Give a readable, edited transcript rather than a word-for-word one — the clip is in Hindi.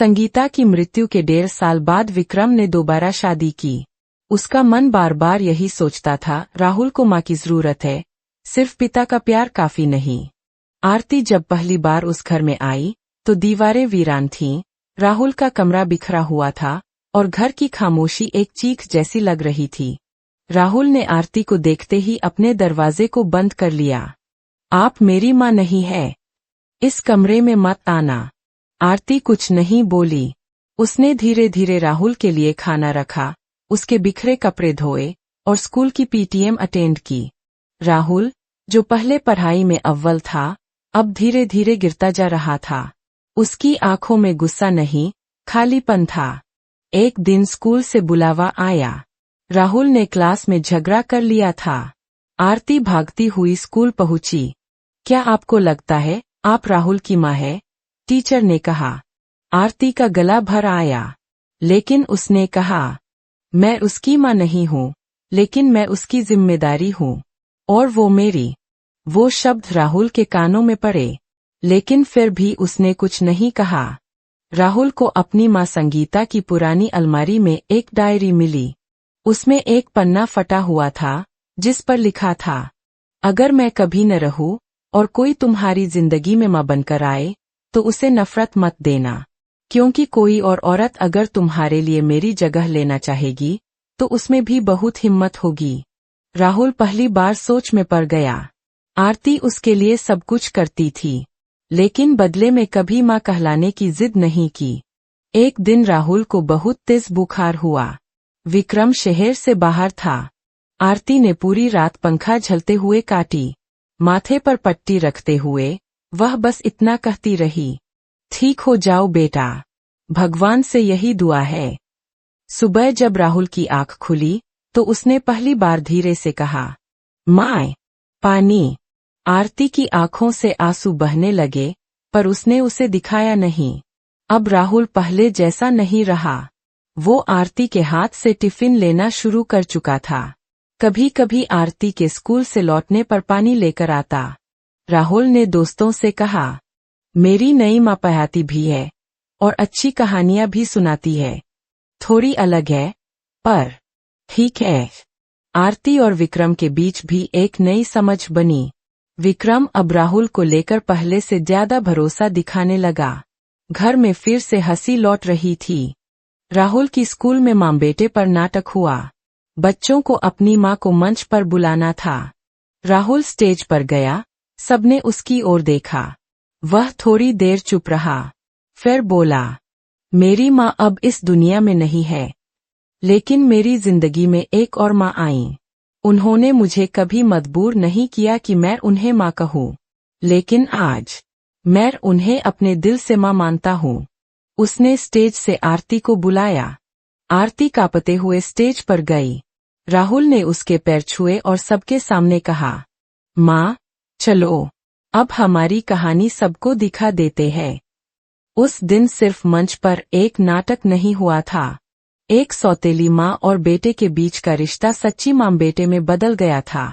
संगीता की मृत्यु के 1.5 साल बाद विक्रम ने दोबारा शादी की। उसका मन बार बार यही सोचता था, राहुल को माँ की जरूरत है, सिर्फ पिता का प्यार काफी नहीं। आरती जब पहली बार उस घर में आई तो दीवारें वीरान थीं, राहुल का कमरा बिखरा हुआ था और घर की खामोशी एक चीख जैसी लग रही थी। राहुल ने आरती को देखते ही अपने दरवाजे को बंद कर लिया। आप मेरी माँ नहीं है, इस कमरे में मत आना। आरती कुछ नहीं बोली। उसने धीरे धीरे राहुल के लिए खाना रखा, उसके बिखरे कपड़े धोए और स्कूल की पीटीएम अटेंड की। राहुल, जो पहले पढ़ाई में अव्वल था, अब धीरे धीरे गिरता जा रहा था। उसकी आंखों में गुस्सा नहीं, खालीपन था। एक दिन स्कूल से बुलावा आया। राहुल ने क्लास में झगड़ा कर लिया था। आरती भागती हुई स्कूल पहुंची। क्या आपको लगता है आप राहुल की माँ है? टीचर ने कहा। आरती का गला भर आया, लेकिन उसने कहा, मैं उसकी माँ नहीं हूँ, लेकिन मैं उसकी जिम्मेदारी हूँ, और वो मेरी। वो शब्द राहुल के कानों में पड़े, लेकिन फिर भी उसने कुछ नहीं कहा। राहुल को अपनी माँ संगीता की पुरानी अलमारी में एक डायरी मिली। उसमें एक पन्ना फटा हुआ था, जिस पर लिखा था, अगर मैं कभी न रहूं और कोई तुम्हारी जिंदगी में माँ बनकर आए तो उसे नफरत मत देना, क्योंकि कोई और औरत अगर तुम्हारे लिए मेरी जगह लेना चाहेगी तो उसमें भी बहुत हिम्मत होगी। राहुल पहली बार सोच में पड़ गया। आरती उसके लिए सब कुछ करती थी, लेकिन बदले में कभी माँ कहलाने की जिद नहीं की। एक दिन राहुल को बहुत तेज बुखार हुआ। विक्रम शहर से बाहर था। आरती ने पूरी रात पंखा झलते हुए काटी। माथे पर पट्टी रखते हुए वह बस इतना कहती रही, ठीक हो जाओ बेटा, भगवान से यही दुआ है। सुबह जब राहुल की आंख खुली तो उसने पहली बार धीरे से कहा, माँ, पानी। आरती की आंखों से आंसू बहने लगे, पर उसने उसे दिखाया नहीं। अब राहुल पहले जैसा नहीं रहा। वो आरती के हाथ से टिफिन लेना शुरू कर चुका था। कभी कभी आरती के स्कूल से लौटने पर पानी लेकर आता। राहुल ने दोस्तों से कहा, मेरी नई माँ पढ़ाती भी है और अच्छी कहानियां भी सुनाती है। थोड़ी अलग है, पर ठीक है। आरती और विक्रम के बीच भी एक नई समझ बनी। विक्रम अब राहुल को लेकर पहले से ज्यादा भरोसा दिखाने लगा। घर में फिर से हंसी लौट रही थी। राहुल की स्कूल में माँ बेटे पर नाटक हुआ। बच्चों को अपनी माँ को मंच पर बुलाना था। राहुल स्टेज पर गया, सबने उसकी ओर देखा। वह थोड़ी देर चुप रहा, फिर बोला, मेरी माँ अब इस दुनिया में नहीं है, लेकिन मेरी जिंदगी में एक और माँ आई। उन्होंने मुझे कभी मजबूर नहीं किया कि मैं उन्हें माँ कहूँ, लेकिन आज मैं उन्हें अपने दिल से माँ मानता हूँ। उसने स्टेज से आरती को बुलाया। आरती कांपते हुए स्टेज पर गई। राहुल ने उसके पैर छुए और सबके सामने कहा, माँ, चलो, अब हमारी कहानी सबको दिखा देते हैं। उस दिन सिर्फ मंच पर एक नाटक नहीं हुआ था। एक सौतेली माँ और बेटे के बीच का रिश्ता सच्ची माँ बेटे में बदल गया था।